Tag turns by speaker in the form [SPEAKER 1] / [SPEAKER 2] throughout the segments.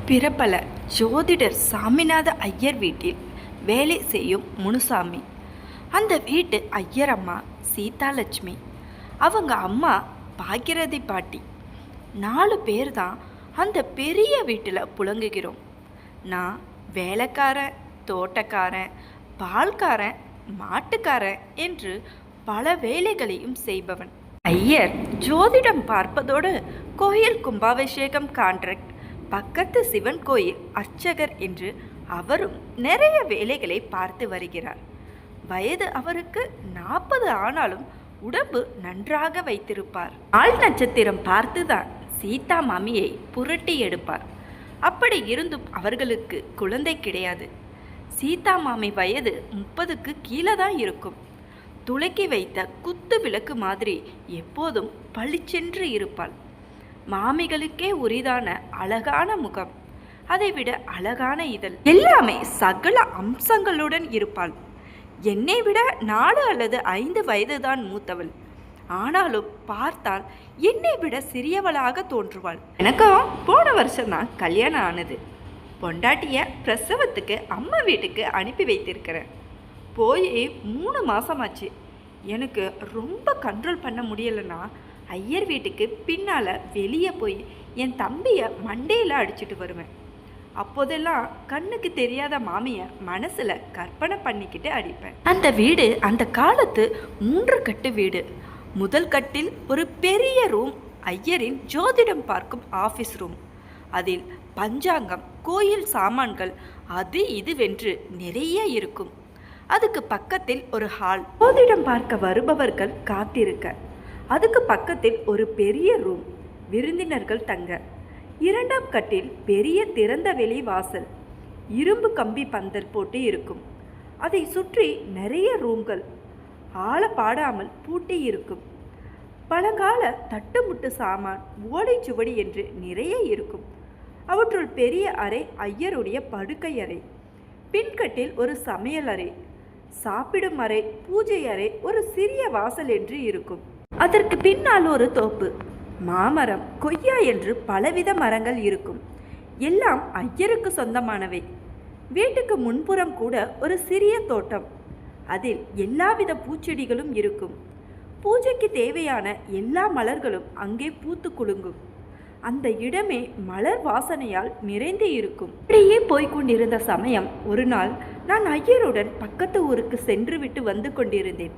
[SPEAKER 1] பிரபல ஜோதிடர் சாமிநாத ஐயர் வீட்டில் வேலை செய்யும் முனுசாமி. அந்த வீட்டு ஐயரம்மா சீதாலட்சுமி, அவங்க அம்மா பாக்கியரதி பாட்டி. 4 பேர் தான் அந்த பெரிய வீட்டில் புழங்குகிறோம். நான் வேலைக்காரன், தோட்டக்காரன், பால்காரன், மாட்டுக்காரன் என்று பல வேலைகளையும் செய்பவன். ஐயர் ஜோதிடம் பார்ப்பதோடு கோயில் கும்பாபிஷேகம் கான்ட்ராக்ட், பக்கத்து சிவன் கோயில் அர்ச்சகர் என்று அவரும் நிறைய வேலைகளை பார்த்து வருகிறார். வயது அவருக்கு 40 ஆனாலும் உடம்பு நன்றாக வைத்திருப்பார். ஆள் நட்சத்திரம் பார்த்துதான் சீதா மாமியை புரட்டி எடுப்பார். அப்படி இருந்தும் அவர்களுக்கு குழந்தை கிடையாது. சீதா மாமி வயது 30க்கு கீழே தான் இருக்கும். துளக்கி வைத்த குத்து விளக்கு மாதிரி எப்போதும் பளிச்சென்று இருப்பாள். மாமிகளுக்கே உரிதான அழகான முகம், அதைவிட அழகான இதழ், எல்லாமே சகல அம்சங்களுடன் இருப்பாள். என்னை விட 4 அல்லது 5 வயதுதான் மூத்தவள். ஆனாலும் பார்த்தால் என்னை விட சிறியவளாக தோன்றுவாள். எனக்கும் போன வருஷம்தான் கல்யாணம் ஆனது. பொண்டாட்டிய பிரசவத்துக்கு அம்மா வீட்டுக்கு அனுப்பி வைத்திருக்கிறேன். போய் 3 மாதமாச்சு. எனக்கு ரொம்ப கண்ட்ரோல் பண்ண முடியலைன்னா ஐயர் வீட்டுக்கு பின்னால் வெளியே போய் என் தம்பியை மண்டையில் அடிச்சுட்டு வருவேன். அப்போதெல்லாம் கண்ணுக்கு தெரியாத மாமியை மனசில் கற்பனை பண்ணிக்கிட்டு அடிப்பேன். அந்த வீடு அந்த காலத்து 3 கட்டு வீடு. முதல் கட்டில் ஒரு பெரிய ரூம், ஐயரின் ஜோதிடம் பார்க்கும் ஆஃபீஸ் ரூம். அதில் பஞ்சாங்கம், கோயில் சாமான்கள், அது இதுவென்று நிறைய இருக்கும். அதுக்கு பக்கத்தில் ஒரு ஹால், ஜோதிடம் பார்க்க வருபவர்கள் காத்திருக்க. அதுக்கு பக்கத்தில் ஒரு பெரிய ரூம், விருந்தினர்கள் தங்க. 2ஆம் கட்டில் பெரிய திறந்த வெளி வாசல், இரும்பு கம்பி பந்தல் போட்டு இருக்கும். அதை சுற்றி நிறைய ரூம்கள், ஆள பாடாமல் பூட்டி இருக்கும். பழங்கால தட்டுமுட்டு சாமான், ஓலைச்சுவடி என்று நிறைய இருக்கும். அவற்றுள் பெரிய அறை ஐயருடைய படுக்கை அறை, பின்கட்டில் ஒரு சமையல் அறை, சாப்பிடும் அறை, பூஜை அறை, ஒரு சிறிய வாசல் என்று இருக்கும். அதற்கு பின்னால் ஒரு தோப்பு, மாமரம், கொய்யா என்று பலவித மரங்கள் இருக்கும். எல்லாம் ஐயருக்கு சொந்தமானவை. வீட்டுக்கு முன்புறம் கூட ஒரு சிறிய தோட்டம், அதில் எல்லாவித பூச்செடிகளும் இருக்கும். பூஜைக்கு தேவையான எல்லா மலர்களும் அங்கே பூத்து குலுங்கும். அந்த இடமே மலர் வாசனையால் நிறைந்து இருக்கும். இப்படியே போய்கொண்டிருந்த சமயம் ஒரு நாள் நான் ஐயருடன் பக்கத்து ஊருக்கு சென்று விட்டு வந்து கொண்டிருந்தேன்.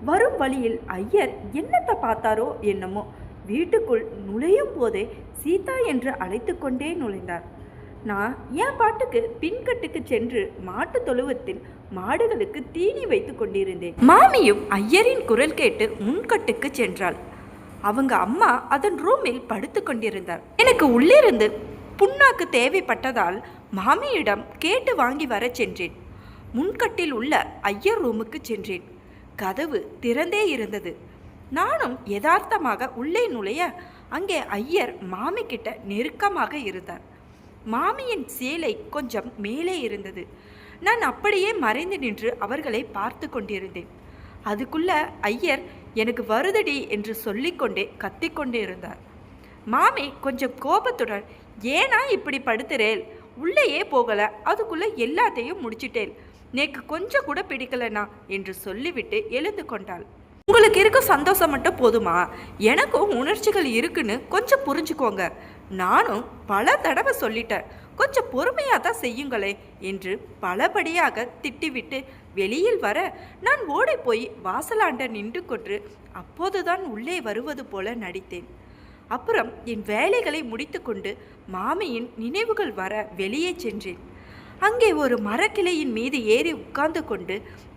[SPEAKER 1] வரும் வழியில் ஐயர் என்னத்தை பார்த்தாரோ என்னமோ வீட்டுக்குள் நுழையும் போதே சீதா என்று அழைத்து கொண்டே நுழைந்தார். நான் என் பாட்டுக்கு பின்கட்டுக்கு சென்று மாட்டு தொழுவத்தில் மாடுகளுக்கு தீனி வைத்து கொண்டிருந்தேன். மாமியும் ஐயரின் குரல் கேட்டு முன்கட்டுக்கு சென்றாள். அவங்க அம்மா அதன் ரூமில் படுத்து கொண்டிருந்தார். எனக்கு உள்ளிருந்து புண்ணாக்கு தேவைப்பட்டதால் மாமியிடம் கேட்டு வாங்கி வர சென்றேன். முன்கட்டில் உள்ள ஐயர் ரூமுக்கு சென்றேன். கதவு திறந்தே இருந்தது. நானும் யதார்த்தமாக உள்ளே நுழைய அங்கே ஐயர் மாமி கிட்ட நெருக்கமாக இருந்தார். மாமியின் சேலை கொஞ்சம் மேலே இருந்தது. நான் அப்படியே மறைந்து நின்று அவர்களை பார்த்து கொண்டிருந்தேன். அதுக்குள்ள ஐயர் எனக்கு வருதடி என்று சொல்லிக்கொண்டே கத்திக்கொண்டே இருந்தார். மாமி கொஞ்சம் கோபத்துடன், ஏனா இப்படி படுத்துறேல், உள்ளேயே போகல, அதுக்குள்ள எல்லாத்தையும் முடிச்சிட்டேன், நேக்கு கொஞ்சம் கூட பிடிக்கலனா என்று சொல்லிவிட்டு எழுந்து கொண்டாள். உங்களுக்கு இருக்க சந்தோஷம் மட்டும் போதுமா? எனக்கும் உணர்ச்சிகள் இருக்குன்னு கொஞ்சம் புரிஞ்சுக்கோங்க. நானும் பல தடவை சொல்லிட்டேன், கொஞ்சம் பொறுமையாக தான் செய்யுங்களே என்று பலபடியாக திட்டிவிட்டு வெளியில் வர நான் ஓடி போய் வாசலாண்ட நின்று கொண்டு அப்போதுதான் உள்ளே வருவது போல நடித்தேன். அப்புறம் என் வேலைகளை முடித்து கொண்டு மாமியின் நினைவுகள் வர வெளியே சென்றேன். அங்கே ஒரு மரக்கிளையின் மீது ஏறி உட்கார்ந்து கொண்டு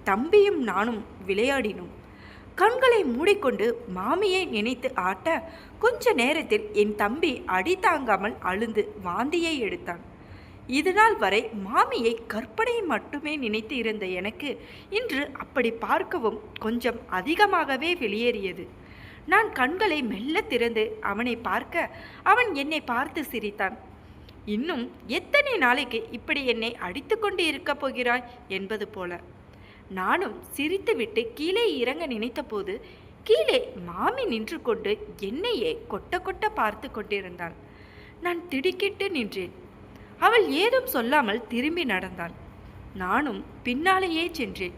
[SPEAKER 1] தம்பியும் நானும் விளையாடினோம். கண்களை மூடிக்கொண்டு மாமியை நினைத்து ஆட்ட கொஞ்ச நேரத்தில் என் தம்பி அடி தாங்காமல் அழுந்து வாந்தியை எடுத்தான். இதுநாள் வரை மாமியை கற்பனை மட்டுமே நினைத்து இருந்த எனக்கு இன்று அப்படி பார்க்கவும் கொஞ்சம் அதிகமாகவே வெளியேறியது. நான் கண்களை மெல்ல திறந்து அவனை பார்க்க அவன் என்னை பார்த்து சிரித்தான். இன்னும் எத்தனை நாளைக்கு இப்படி என்னை அடித்து கொண்டு இருக்கப் போகிறாய் என்பது போல. நானும் சிரித்துவிட்டு கீழே இறங்க நினைத்த போது கீழே மாமி நின்று கொண்டு என்னையே கொட்ட கொட்ட பார்த்து கொண்டிருந்தாள். நான் திடுக்கிட்டு நின்றேன். அவள் ஏதும் சொல்லாமல் திரும்பி நடந்தாள். நானும் பின்னாலேயே சென்றேன்.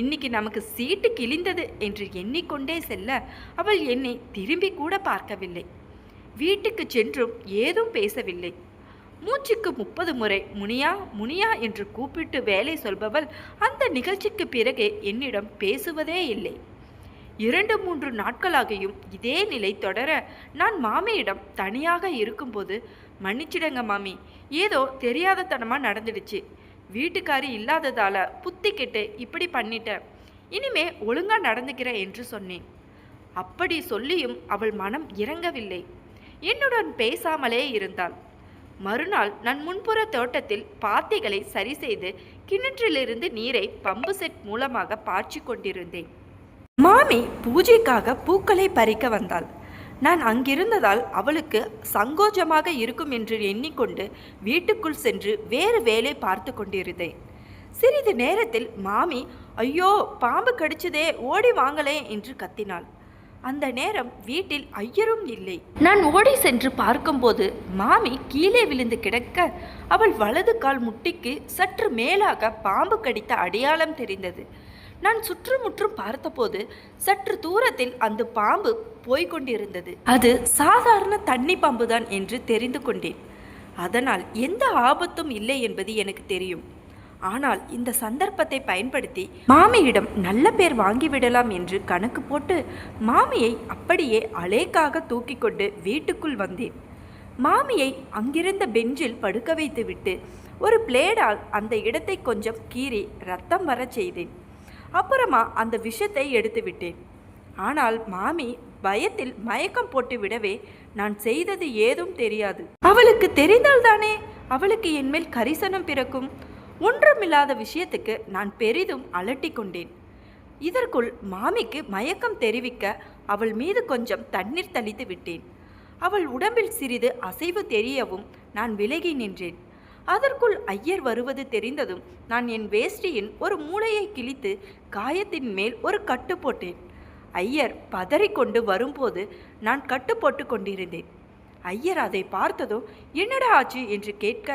[SPEAKER 1] இன்னைக்கு நமக்கு சீட்டு கிழிந்தது என்று எண்ணிக்கொண்டே செல்ல அவள் என்னை திரும்பி கூட பார்க்கவில்லை. வீட்டுக்கு சென்றும் ஏதும் பேசவில்லை. மூச்சுக்கு 30 முறை முனியா முனியா என்று கூப்பிட்டு வேலை சொல்பவள் அந்த நிகழ்ச்சிக்கு பிறகு என்னிடம் பேசுவதே இல்லை. 2-3 நாட்களாகியும் இதே நிலை தொடர நான் மாமியிடம் தனியாக இருக்கும்போது, மன்னிச்சிடுங்க மாமி, ஏதோ தெரியாதத்தனமாக நடந்துடுச்சு, வீட்டுக்காரி இல்லாததால புத்தி கெட்டு இப்படி பண்ணிட்டேன், இனிமே ஒழுங்கா நடந்துக்கிறேன் என்று சொன்னேன். அப்படி சொல்லியும் அவள் மனம் இறங்கவில்லை. என்னுடன் பேசாமலே இருந்தாள். மறுநாள் நான் முன்புற தோட்டத்தில் பாத்திகளை சரி செய்து கிணற்றிலிருந்து நீரை பம்பு செட் மூலமாக பாய்ச்சி கொண்டிருந்தேன். மாமி பூஜைக்காக பூக்களை பறிக்க வந்தாள். நான் அங்கிருந்ததால் அவளுக்கு சங்கோஜமாக இருக்கும் என்று எண்ணிக்கொண்டு வீட்டுக்குள் சென்று வேறு வேலை பார்த்து கொண்டிருந்தேன். சிறிது நேரத்தில் மாமி, ஐயோ பாம்பு கடிச்சதே, ஓடி வாங்களே என்று கத்தினாள். அந்த நேரம் வீட்டில் ஐயரும் இல்லை. நான் ஓடி சென்று பார்க்கும்போது மாமி கீழே விழுந்து கிடக்க அவள் வலது கால் முட்டிக்கு சற்று மேலாக பாம்பு கடித்த அடையாளம் தெரிந்தது. நான் சுற்றுமுற்றும் பார்த்தபோது சற்று தூரத்தில் அந்த பாம்பு போய்கொண்டிருந்தது. அது சாதாரண தண்ணி பாம்புதான் என்று தெரிந்து கொண்டேன். அதனால் எந்த ஆபத்தும் இல்லை என்பது எனக்கு தெரியும். ஆனால் இந்த சந்தர்ப்பத்தை பயன்படுத்தி மாமியிடம் நல்ல பேர் வாங்கிவிடலாம் என்று கணக்கு போட்டு மாமியை அப்படியே அலேக்காக தூக்கி கொண்டு வீட்டுக்குள் வந்தேன். மாமியை அங்கிருந்த பெஞ்சில் படுக்க வைத்துவிட்டு ஒரு பிளேடால் அந்த இடத்தை கொஞ்சம் கீறி ரத்தம் வர செய்தேன். அப்புறமா அந்த விஷத்தை எடுத்து விட்டேன். ஆனால் மாமி பயத்தில் மயக்கம் போட்டு விடவே நான் செய்தது ஏதும் தெரியாது. அவளுக்கு தெரிந்தால்தானே அவளுக்கு என்மேல் கரிசனம் பிறக்கும். ஒன்றுமில்லாத விஷயத்துக்கு நான் பெரிதும் அலட்டி கொண்டேன். இதற்குள் மாமிக்கு மயக்கம் தெரிவிக்க அவள் மீது கொஞ்சம் தண்ணீர் தெளித்து விட்டேன். அவள் உடம்பில் சிறிது அசைவு தெரியவும் நான் விலகி நின்றேன். அதற்குள் ஐயர் வருவது தெரிந்ததும் நான் என் வேஷ்டியின் ஒரு மூலையை கிழித்து காயத்தின் மேல் ஒரு கட்டு போட்டேன். ஐயர் பதறிக்கொண்டு வரும்போது நான் கட்டு போட்டு கொண்டிருந்தேன். ஐயர் அதை பார்த்ததும் என்னடா ஆச்சு என்று கேட்க,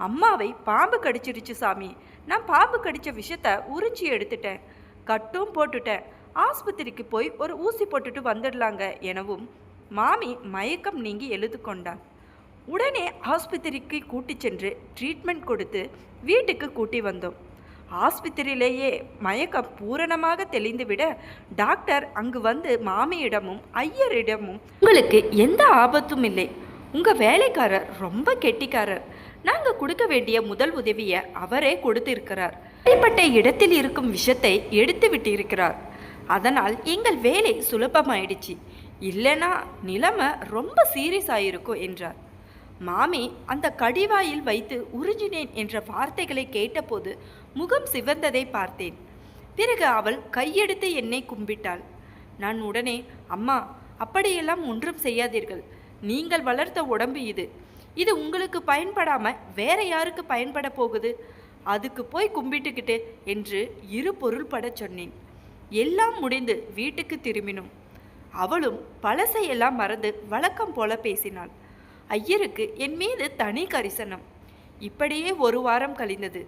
[SPEAKER 1] அம்மாவை பாம்பு கடிச்சிருச்சு சாமி, நான் பாம்பு கடித்த விஷத்தை உறிஞ்சி எடுத்துட்டேன், கட்டும் போட்டுட்டேன், ஆஸ்பத்திரிக்கு போய் ஒரு ஊசி போட்டுட்டு வந்துடலாங்க எனவும் மாமி மயக்கம் நீங்கி எழுது கொண்டாள். உடனே ஆஸ்பத்திரிக்கு கூட்டி சென்று ட்ரீட்மெண்ட் கொடுத்து வீட்டுக்கு கூட்டி வந்தோம். ஆஸ்பத்திரியிலேயே மயக்கம் பூரணமாக தெளிந்துவிட டாக்டர் அங்கு வந்து மாமியிடமும் ஐயரிடமும், உங்களுக்கு எந்த ஆபத்தும் இல்லை, உங்கள் வேலைக்காரர் ரொம்ப கெட்டிக்காரர், நாங்கள் கொடுக்க வேண்டிய முதல் உதவியை அவரே கொடுத்திருக்கிறார், அப்படிப்பட்ட இடத்தில் இருக்கும் விஷத்தை எடுத்து விட்டிருக்கிறார், அதனால் எங்கள் வேலை சுலபமாயிடுச்சு, இல்லைனா நிலைமை ரொம்ப சீரியஸ் ஆகிருக்கும் என்றார். மாமி அந்த கடிவாயில் வைத்து உறிஞ்சினேன் என்ற வார்த்தைகளை கேட்டபோது முகம் சிவந்ததை பார்த்தேன். பிறகு அவள் கையெடுத்து என்னை கும்பிட்டாள். நான் உடனே, அம்மா, அப்படியெல்லாம் ஒன்றும் செய்யாதீர்கள், நீங்கள் வளர்த்த உடம்பு இது, இது உங்களுக்கு பயன்படாம வேற யாருக்கு பயன்பட போகுது, அதுக்கு போய் கும்பிட்டுக்கிட்டு என்று இரு பொருள்பட சொன்னேன். எல்லாம் முடிந்து வீட்டுக்கு திரும்பினோம். அவளும் பழசையெல்லாம் மறந்து வழக்கம் போல பேசினாள். ஐயருக்கு என் மீது தனி கரிசனம். இப்படியே ஒரு வாரம் கழிந்தது.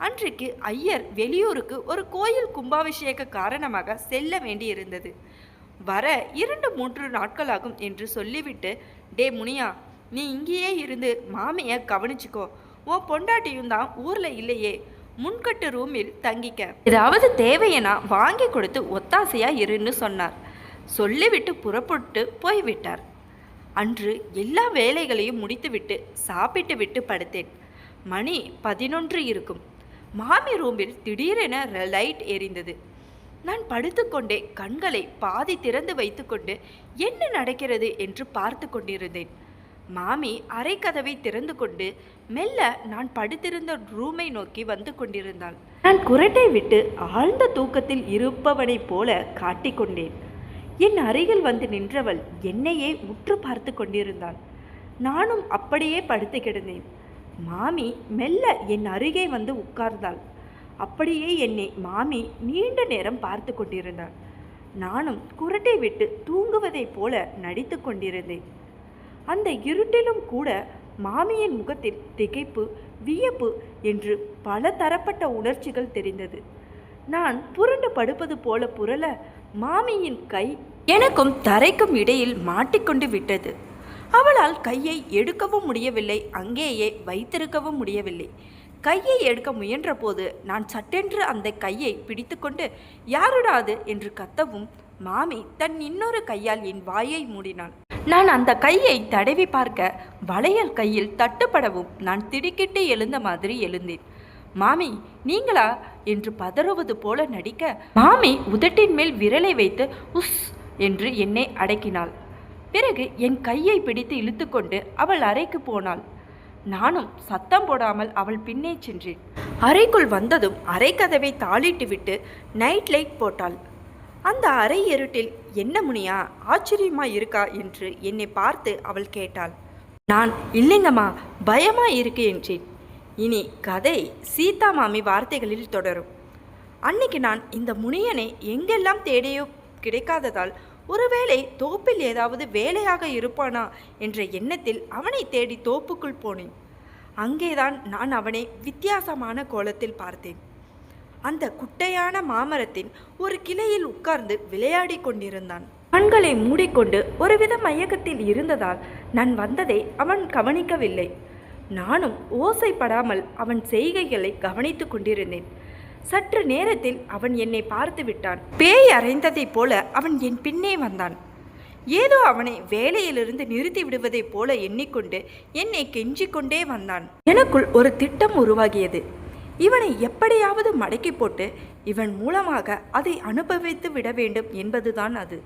[SPEAKER 1] அன்றைக்கு ஐயர் வெளியூருக்கு ஒரு கோயில் கும்பாபிஷேக காரணமாக செல்ல வேண்டியிருந்தது. வர 2-3 நாட்களாகும் என்று சொல்லிவிட்டு, டே முனியா, நீ இங்கேயே இருந்து மாமியை கவனிச்சுக்கோ, உன் பொண்டாட்டியும் தான் ஊரில் இல்லையே, முன்கட்டு ரூமில் தங்கிக்க, ஏதாவது தேவையனா வாங்கி கொடுத்து ஒத்தாசையா இருன்னு சொன்னார். சொல்லிவிட்டு புறப்பட்டு போய்விட்டார். அன்று எல்லா வேலைகளையும் முடித்துவிட்டு சாப்பிட்டு விட்டு படுத்தேன். மணி 11 இருக்கும். மாமி ரூமில் திடீரென லைட் எரிந்தது. நான் படுத்துக்கொண்டே கண்களை பாதி திறந்து வைத்துக்கொண்டு என்ன நடக்கிறது என்று பார்த்து கொண்டிருந்தேன். மாமி அரை கதவை திறந்து கொண்டு மெல்ல நான் படுத்திருந்த ரூமை நோக்கி வந்து கொண்டிருந்தாள். நான் குரட்டை விட்டு ஆழ்ந்த தூக்கத்தில் இருப்பவனைப் போல காட்டிக்கொண்டேன். என் அருகில் வந்து நின்றவள் என்னையே உற்று பார்த்து கொண்டிருந்தாள். நானும் அப்படியே படுத்து கிடந்தேன். மாமி மெல்ல என் அருகே வந்து உட்கார்ந்தாள். அப்படியே என்னை மாமி நீண்ட நேரம் பார்த்து கொண்டிருந்தாள். நானும் குரட்டை விட்டு தூங்குவதைப் போல நடித்து கொண்டிருந்தேன். அந்த இருட்டிலும் கூட மாமியின் முகத்தில் திகைப்பு, வியப்பு என்று பல தரப்பட்ட உணர்ச்சிகள் தெரிந்தது. நான் புரண்டு படுப்பது போல புரள மாமியின் கை எனக்கும் தரைக்கும் இடையில் மாட்டிக்கொண்டு விட்டது. அவளால் கையை எடுக்கவும் முடியவில்லை, அங்கேயே வைத்திருக்கவும் முடியவில்லை. கையை எடுக்க முயன்ற போது நான் சட்டென்று அந்த கையை பிடித்துக்கொண்டு யாருடாது என்று கத்தவும் மாமி தன் இன்னொரு கையால் என் வாயை மூடினாள். நான் அந்த கையை தடவி பார்க்க வளையல் கையில் தட்டுப்படவும் நான் திடுக்கிட்டு எழுந்த மாதிரி எழுந்தேன். மாமி நீங்களா என்று பதறுவது போல நடிக்க மாமி உதட்டின் மேல் விரலை வைத்து உஸ் என்று என்னை அடக்கினாள். பிறகு என் கையை பிடித்து இழுத்துக்கொண்டு அவள் அறைக்கு போனாள். நானும் சத்தம் போடாமல் அவள் பின்னே சென்றேன். அறைக்குள் வந்ததும் அறை கதவை தாளிட்டு விட்டு நைட் லைட் போட்டாள். அந்த அறை இருட்டில் என்ன முனியா ஆச்சரியமா இருக்கா என்று என்னை பார்த்து அவள் கேட்டாள். நான் இல்லைங்கம்மா பயமா இருக்கு என்றேன். இனி கதை சீதா மாமி வார்த்தைகளில் தொடரும். அன்னைக்கு நான் இந்த முனியனை எங்கெல்லாம் தேடியோ கிடைக்காததால் ஒருவேளை தோப்பில் ஏதாவது வேலையாக இருப்பானா என்ற எண்ணத்தில் அவனை தேடி தோப்புக்குள் போனேன். அங்கேதான் நான் அவனை வித்தியாசமான கோலத்தில் பார்த்தேன். அந்த குட்டையான மாமரத்தின் ஒரு கிளையில் உட்கார்ந்து விளையாடி கொண்டிருந்தான். கண்களை மூடிக்கொண்டு ஒருவித மயக்கத்தில் இருந்ததால் நான் வந்ததை அவன் கவனிக்கவில்லை. நானும் ஓசைப்படாமல் அவன் செய்கைகளை கவனித்து கொண்டிருந்தேன். சற்று நேரத்தில் அவன் என்னை பார்த்து விட்டான். பேய் அறைந்ததைப் போல அவன் என் பின்னே வந்தான். ஏதோ அவனை வேலையிலிருந்து நிறுத்தி விடுவதைப் போல எண்ணிக்கொண்டு என்னை கெஞ்சிக்கொண்டே வந்தான். எனக்குள் ஒரு திட்டம் உருவாகியது. இவனை எப்படியாவது மடக்கி போட்டு இவன் மூலமாக அதை அனுபவித்து விட வேண்டும் என்பதுதான் அது.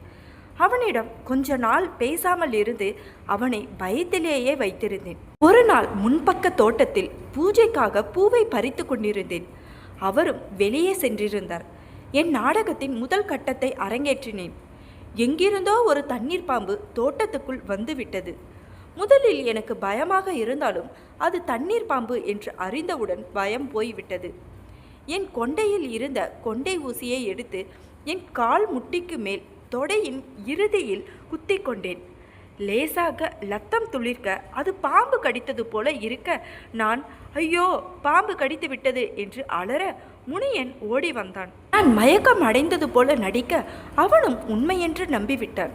[SPEAKER 1] அவனிடம் கொஞ்ச நாள் பேசாமல் இருந்து அவனை பயத்திலேயே வைத்திருந்தேன். ஒரு நாள் முன்பக்க தோட்டத்தில் பூஜைக்காக பூவை பறித்து கொண்டிருந்தேன். அவரும் வெளியே சென்றிருந்தார். என் நாடகத்தின் முதல் கட்டத்தை அரங்கேற்றினேன். எங்கிருந்தோ ஒரு தண்ணீர் பாம்பு தோட்டத்துக்குள் வந்து விட்டது. முதலில் எனக்கு பயமாக இருந்தாலும் அது தண்ணீர் பாம்பு என்று அறிந்தவுடன் பயம் போய்விட்டது. என் கொண்டையில் இருந்த கொண்டை ஊசியை எடுத்து என் கால் முட்டிக்கு மேல் தொடையின் இறுதியில் குத்தி கொண்டேன். லேசாக லத்தம் துளிர்க்க அது பாம்பு கடித்தது போல இருக்க நான் ஐயோ பாம்பு கடித்து விட்டது என்று அலற முனியன் ஓடி வந்தான். நான் மயக்கம் அடைந்தது போல நடிக்க அவனும் உண்மையென்று நம்பிவிட்டான்.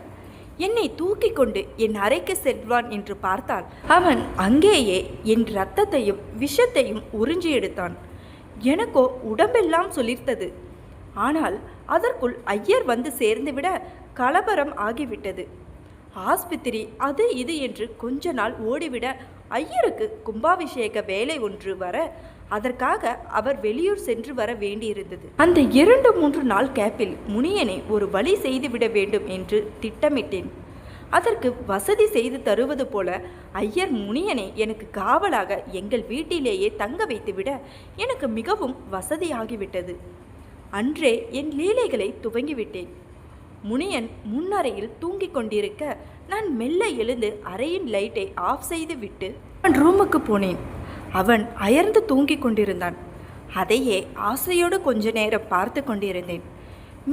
[SPEAKER 1] என்னை தூக்கி கொண்டு என் அறைக்கு செல்வான் என்று பார்த்தால் அவன் அங்கேயே என் இரத்தத்தையும் விஷத்தையும் உறிஞ்சி எடுத்தான். எனக்கோ உடம்பெல்லாம் சொல்லித்தது. ஆனால் அதற்குள் ஐயர் வந்து சேர்ந்துவிட கலவரம் ஆகிவிட்டது. ஆஸ்பத்திரி அது இது என்று கொஞ்ச நாள் ஓடிவிட ஐயருக்கு கும்பாபிஷேக வேலை ஒன்று வர அதற்காக அவர் வெளியூர் சென்று வர வேண்டியிருந்தது. அந்த 2-3 நாள் கேப்பில் முனியனை ஒரு வழி செய்துவிட வேண்டும் என்று திட்டமிட்டேன். அதற்கு வசதி செய்து தருவது போல ஐயர் முனியனை எனக்கு காவலாக எங்கள் வீட்டிலேயே தங்க வைத்துவிட எனக்கு மிகவும் வசதியாகிவிட்டது. அன்றே என் லீலைகளை துவங்கிவிட்டேன். முனியன் முன்னறையில் தூங்கிக் கொண்டிருக்க நான் மெல்ல எழுந்து அறையின் லைட்டை ஆஃப் செய்து விட்டு அவன் ரூமுக்கு போனேன். அவன் அயர்ந்து தூங்கிக் கொண்டிருந்தான். அதையே ஆசையோடு கொஞ்ச நேரம் பார்த்து கொண்டிருந்தேன்.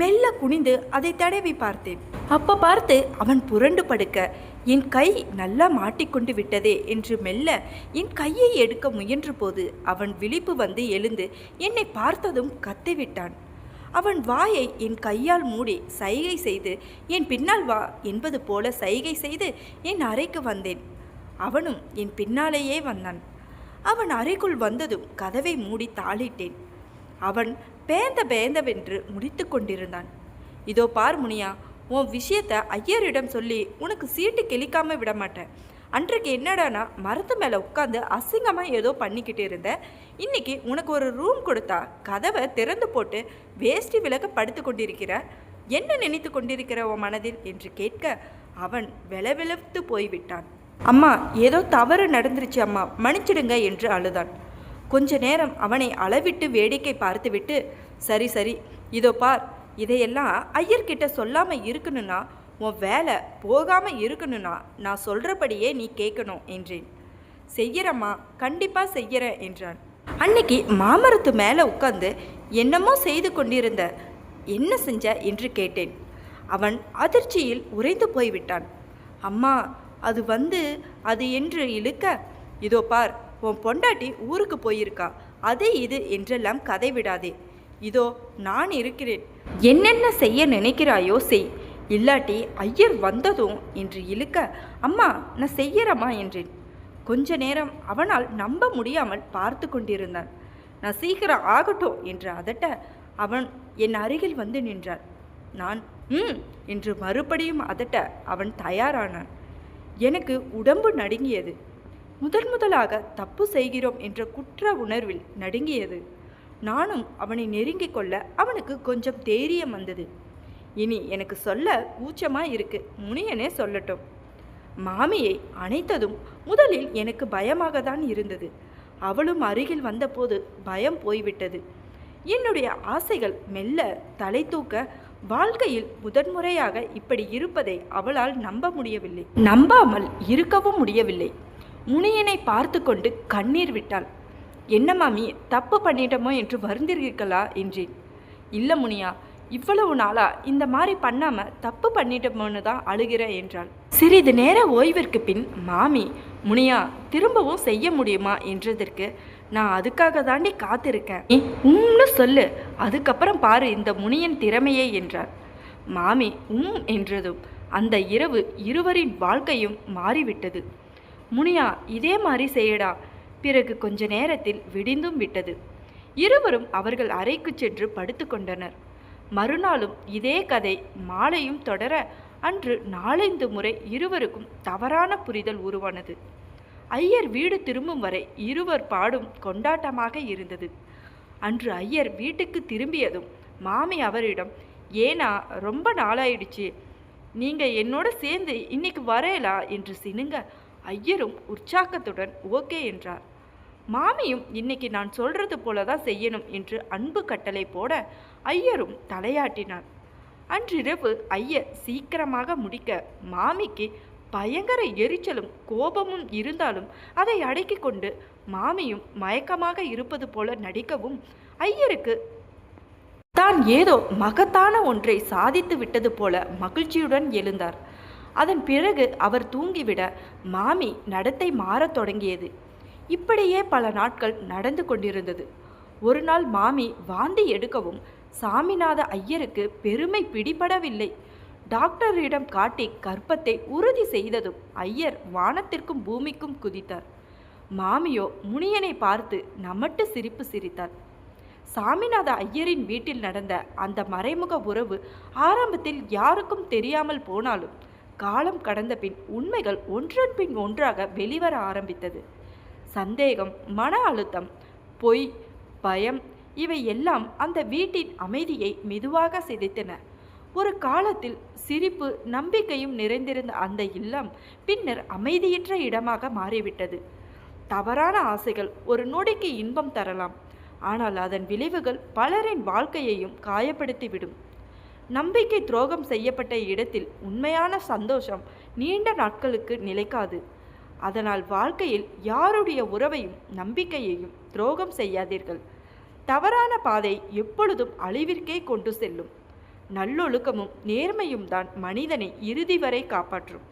[SPEAKER 1] மெல்ல குனிந்து அதை தடவி பார்த்தேன். அப்போ பார்த்து அவன் புரண்டு படுக்க என் கை நல்லா மாட்டிக்கொண்டு விட்டதே என்று மெல்ல என் கையை எடுக்க முயன்ற போது அவன் விழிப்பு வந்து எழுந்து என்னை பார்த்ததும் கத்திவிட்டான். அவன் வாயை என் கையால் மூடி சைகை செய்து என் பின்னால் வா என்பது போல சைகை செய்து என் அறைக்கு வந்தேன். அவனும் என் பின்னாலேயே வந்தான். அவன் அறைக்குள் வந்ததும் கதவை மூடி தாளிட்டேன். அவன் பேந்தவென்று முடித்து கொண்டிருந்தான். இதோ பார் முனியா, உன் விஷயத்தை ஐயரிடம் சொல்லி உனக்கு சீட்டு கிழிக்காம விட மாட்டேன். அன்றைக்கு என்னடானா மரத்து மேலே உட்காந்து அசிங்கமாக ஏதோ பண்ணிக்கிட்டு இருந்த. இன்னைக்கு உனக்கு ஒரு ரூம் கொடுத்தா கதவை திறந்து போட்டு வேஷ்டி விலக படுத்து கொண்டிருக்கிற. என்ன நினைத்து கொண்டிருக்கிற உன் மனதில் என்று கேட்க அவன் வெளவெளத்து போய்விட்டான். அம்மா ஏதோ தவறு நடந்துருச்சு அம்மா, மன்னிச்சிடுங்க என்று அழுதான். கொஞ்ச நேரம் அவனை அளவிட்டு வேடிக்கை பார்த்துவிட்டு சரி சரி இதோ பார், இதையெல்லாம் ஐயர்கிட்ட சொல்லாமல் இருக்கணும்னா உன் வேலை போகாமல் இருக்கணும்னா நான் சொல்கிறபடியே நீ கேட்கணும் என்றேன். செய்கிறம்மா, கண்டிப்பாக செய்கிறேன் என்றான். அன்னைக்கு மாமரத்து மேலே உட்காந்து என்னமோ செய்து கொண்டிருந்த. என்ன செஞ்ச என்று கேட்டேன். அவன் அதிர்ச்சியில் உறைந்து போய்விட்டான். அம்மா அது என்று இழுக்க இதோ பார், உன் பொண்டாட்டி ஊருக்கு போயிருக்கா, அது இது என்றெல்லாம் கதை விடாதே. இதோ நான் இருக்கிறேன், என்னென்ன செய்ய நினைக்கிறாயோ செய், இல்லாட்டி ஐயர் வந்ததும் என்று இழுக்க, அம்மா நான் செய்யறம்மா என்றேன். கொஞ்ச நேரம் அவனால் நம்ப முடியாமல் பார்த்து கொண்டிருந்தான். நான் சீக்கிரம் ஆகட்டும் என்று அதட்ட அவன் என் அருகில் வந்து நின்றான். நான் என்று மறுபடியும் அதட்ட அவன் தயாரானான். எனக்கு உடம்பு நடுங்கியது. முதலாக தப்பு செய்கிறோம் என்ற குற்ற உணர்வில் நடுங்கியது. நானும் அவனை நெருங்கிக் கொள்ள அவனுக்கு கொஞ்சம் தைரியம் வந்தது. இனி எனக்கு சொல்ல கூச்சமாக இருக்கு, முனியனே சொல்லட்டும். மாமியை அணைத்ததும் முதலில் எனக்கு பயமாக தான் இருந்தது. அவளும் அருகில் வந்தபோது பயம் போய்விட்டது. என்னுடைய ஆசைகள் மெல்ல தலை தூக்க வாழ்க்கையில் முதன்முறையாக இப்படி இருப்பதை அவளால் நம்ப முடியவில்லை. நம்பாமல் இருக்கவும் முடியவில்லை. முனியனை பார்த்து கொண்டு கண்ணீர் விட்டாள். என்ன மாமி, தப்பு பண்ணிட்டோமோ என்று வருந்திருக்கலா என்றேன். இல்லை முனியா, இவ்வளவு நாளா இந்த மாதிரி பண்ணாம தப்பு பண்ணிட்டோமோன்னு தான் அழுகிறேன் என்றாள். சிறிது நேர ஓய்விற்கு பின் மாமி, முனியா திரும்பவும் செய்ய முடியுமா என்றதற்கு, நான் அதுக்காக தாண்டி காத்திருக்கேன், நீ சொல்லு, அதுக்கப்புறம் பாரு இந்த முனியன் திறமையே என்றார். மாமி என்றதும் அந்த இரவு இருவரின் வாழ்க்கையும் மாறிவிட்டது. முனியா இதே மாதிரி செய்யடா. பிறகு கொஞ்ச நேரத்தில் விடிந்தும் விட்டது. இருவரும் அவர்கள் அறைக்கு சென்று படுத்து கொண்டனர். மறுநாளும் இதே கதை மாலையும் தொடர அன்று 4-5 முறை இருவருக்கும் தவறான புரிதல் உருவானது. ஐயர் வீடு திரும்பும் வரை இருவர் பாடும் கொண்டாட்டமாக இருந்தது. அன்று ஐயர் வீட்டுக்கு திரும்பியதும் மாமி அவரிடம், ஏனா ரொம்ப நாளாயிடுச்சு, நீங்கள் என்னோட சேர்ந்து இன்னைக்கு வரையலா என்று சினுங்க, ஐயரும் உற்சாகத்துடன் ஓகே என்றார். மாமியும் இன்னைக்கு நான் சொல்றது போலதான் செய்யணும் என்று அன்பு கட்டளை போட ஐயரும் தலையாட்டினார். அன்றிரவு ஐயர் சீக்கிரமாக முடிக்க மாமிக்கு பயங்கர எரிச்சலும் கோபமும் இருந்தாலும் அதை அடக்கி கொண்டு மாமியும் மயக்கமாக இருப்பது போல நடிக்கவும் ஐயருக்கு தான் ஏதோ மகத்தான ஒன்றை சாதித்து விட்டது போல மகிழ்ச்சியுடன் எழுந்தார். அதன் பிறகு அவர் தூங்கிவிட மாமி நடத்தை மாறத் தொடங்கியது. இப்படியே பல நாட்கள் நடந்து கொண்டிருந்தது. ஒரு நாள் மாமி வாந்தி எடுக்கவும் சாமிநாத ஐயருக்கு பெருமை பிடிபடவில்லை. டாக்டரிடம் காட்டி கர்ப்பத்தை உறுதி செய்ததும் ஐயர் வானத்திற்கும் பூமிக்கும் குதித்தார். மாமியோ முனியனை பார்த்து நமட்டு சிரிப்பு சிரித்தார். சாமிநாத ஐயரின் வீட்டில் நடந்த அந்த மறைமுக உறவு ஆரம்பத்தில் யாருக்கும் தெரியாமல் போனாலும் காலம் கடந்த பின் உண்மைகள் ஒன்றன் பின் ஒன்றாக வெளிவர ஆரம்பித்தது. சந்தேகம், மன அழுத்தம், பொய், பயம் இவை எல்லாம் அந்த வீட்டின் அமைதியை மெதுவாக சிதைத்தன. ஒரு காலத்தில் சிரிப்பு நம்பிக்கையும் நிறைந்திருந்த அந்த இல்லம் பின்னர் அமைதியற்ற இடமாக மாறிவிட்டது. தவறான ஆசைகள் ஒரு நொடிக்கு இன்பம் தரலாம், ஆனால் அதன் விளைவுகள் பலரின் வாழ்க்கையையும் காயப்படுத்திவிடும். நம்பிக்கை துரோகம் செய்யப்பட்ட இடத்தில் உண்மையான சந்தோஷம் நீண்ட நாட்களுக்கு நிலைக்காது. அதனால் வாழ்க்கையில் யாருடைய உறவையும் நம்பிக்கையையும் துரோகம் செய்யாதீர்கள். தவறான பாதை எப்பொழுதும் அழிவிற்கே கொண்டு செல்லும். நல்லொழுக்கமும் நேர்மையும் தான் மனிதனை இறுதி வரை காப்பாற்றும்.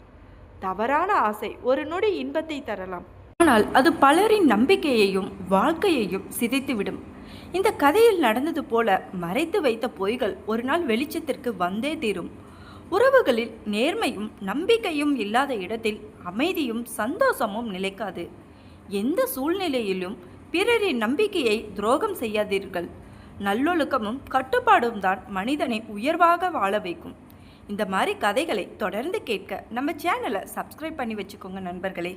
[SPEAKER 1] தவறான ஆசை ஒரு நொடி இன்பத்தை தரலாம், ஆனால் அது பலரின் நம்பிக்கையையும் வாழ்க்கையையும் சிதைத்துவிடும். இந்த கதையில் நடந்தது போல மறைத்து வைத்த பொய்கள் ஒரு நாள் வெளிச்சத்திற்கு வந்தே தீரும். உறவுகளில் நேர்மையும் நம்பிக்கையும் இல்லாத இடத்தில் அமைதியும் சந்தோஷமும் நிலைக்காது. எந்த சூழ்நிலையிலும் பிறரின் நம்பிக்கையை துரோகம் செய்யாதீர்கள். நல்லொழுக்கமும் கட்டுப்பாடும் தான் மனிதனை உயர்வாக வாழ வைக்கும். இந்த மாதிரி கதைகளை தொடர்ந்து கேட்க நம்ம சேனலை சப்ஸ்கிரைப் பண்ணி வச்சுக்கோங்க நண்பர்களே.